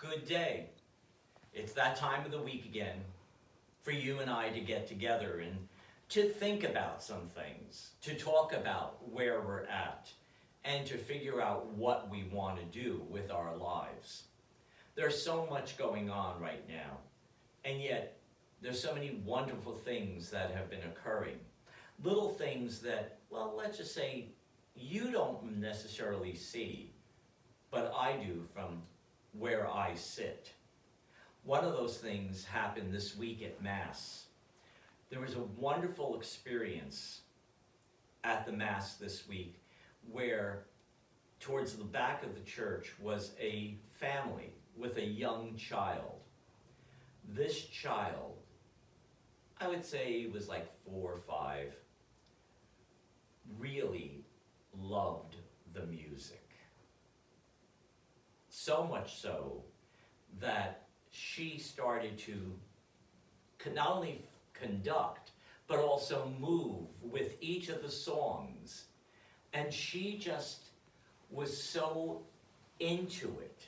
good day. It's that time of the week again for you and I to get together and to think about some things, to talk about where we're at, and to figure out what we want to do with our lives. There's so much going on right now, and yet there's so many wonderful things that have been occurring. Little things that, well, let's just say you don't necessarily see, but I do from where I sit. One of those things happened this week at Mass. There was a wonderful experience at the Mass this week where towards the back of the church was a family with a young child. This child, I would say he was like 4 or 5, really loved the music. So much so that she started to not only conduct, but also move with each of the songs. And she just was so into it.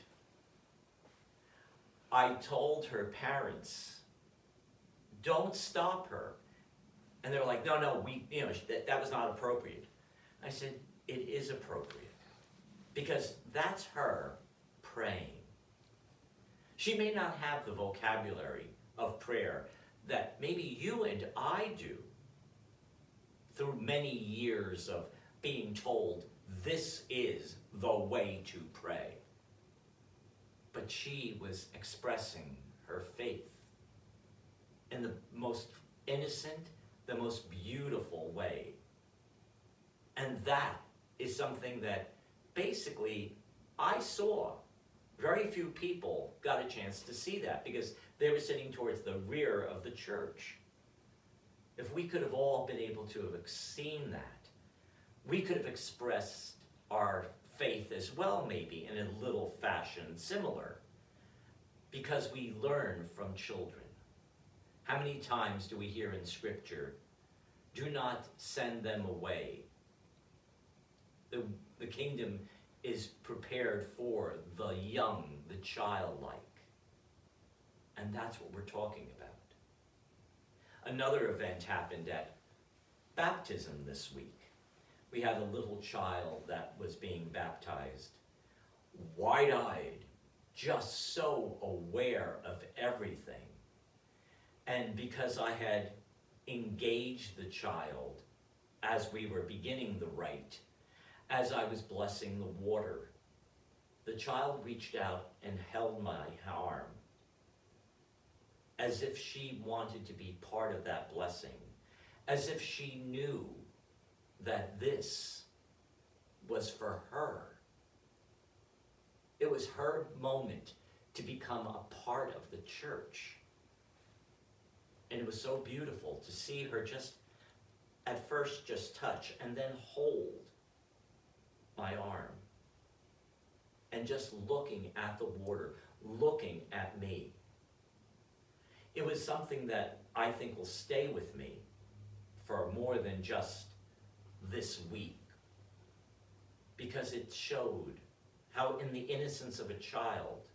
I told her parents, don't stop her. And they were like, no, that was not appropriate. I said, it is appropriate. Because that's her praying. She may not have the vocabulary of prayer that maybe you and I do through many years of being told this is the way to pray. But she was expressing her faith in the most innocent, the most beautiful way. And that is something that basically I saw. Very few people got a chance to see that because they were sitting towards the rear of the church. If we could have all been able to have seen that, we could have expressed our faith as well, maybe in a little fashion similar, because we learn from children. How many times do we hear in Scripture, do not send them away? The kingdom is prepared for the young, the childlike. And that's what we're talking about. Another event happened at baptism this week. We had a little child that was being baptized, wide-eyed, just so aware of everything. And because I had engaged the child as we were beginning the rite, as I was blessing the water, the child reached out and held my arm as if she wanted to be part of that blessing, as if she knew that this was for her. It was her moment to become a part of the church. And it was so beautiful to see her just, at first just touch and then hold my arm. And just looking at the water, looking at me. It was something that I think will stay with me for more than just this week. Because it showed how in the innocence of a child,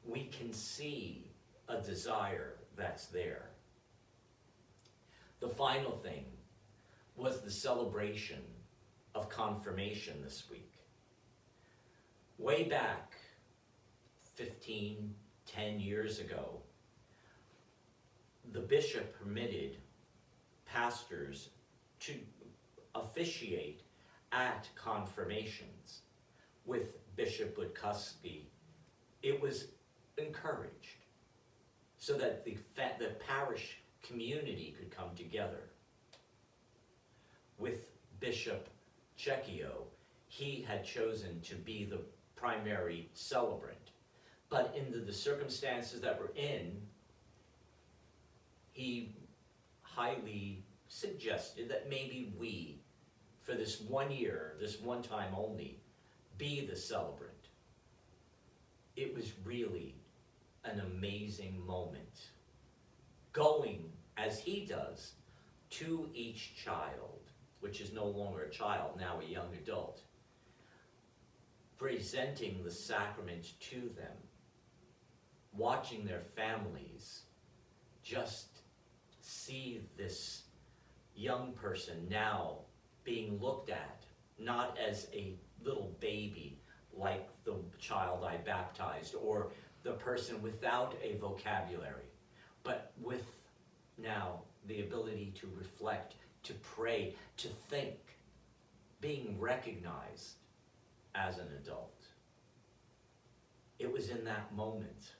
we can see a desire that's there. The final thing was the celebration of confirmation this week. Way back 10 years ago, the bishop permitted pastors to officiate at confirmations with Bishop Woodcuspy. It was encouraged so that the parish community could come together. With Bishop Checchio, he had chosen to be the primary celebrant. But in the circumstances that we're in, he highly suggested that maybe we, for this 1 year, this one time only, be the celebrant. It was really an amazing moment. Going, as he does, to each child, which is no longer a child, now a young adult, presenting the sacrament to them, watching their families just see this young person now being looked at, not as a little baby like the child I baptized or the person without a vocabulary, but with now the ability to reflect, to pray, to think, being recognized as an adult. It was in that moment,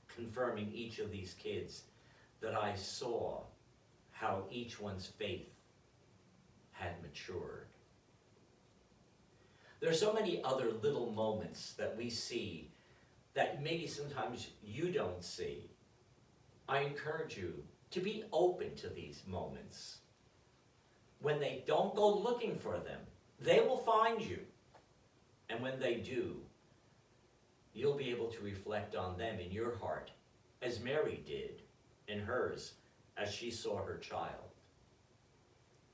confirming each of these kids, that I saw how each one's faith had matured. There are so many other little moments that we see that maybe sometimes you don't see. I encourage you to be open to these moments. When they don't go looking for them, they will find you. And when they do, you'll be able to reflect on them in your heart, as Mary did in hers as she saw her child.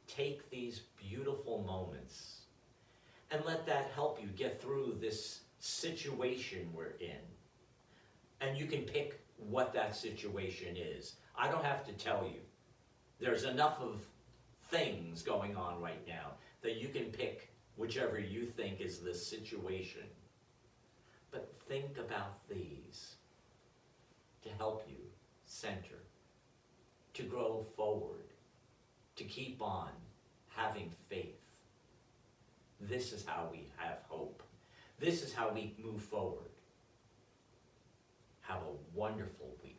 Take these beautiful moments and let that help you get through this situation we're in. And you can pick what that situation is. I don't have to tell you. There's enough of things going on right now that you can pick whichever you think is the situation. But think about these to help you center, to grow forward, to keep on having faith. This is how we have hope. This is how we move forward. Have a wonderful week.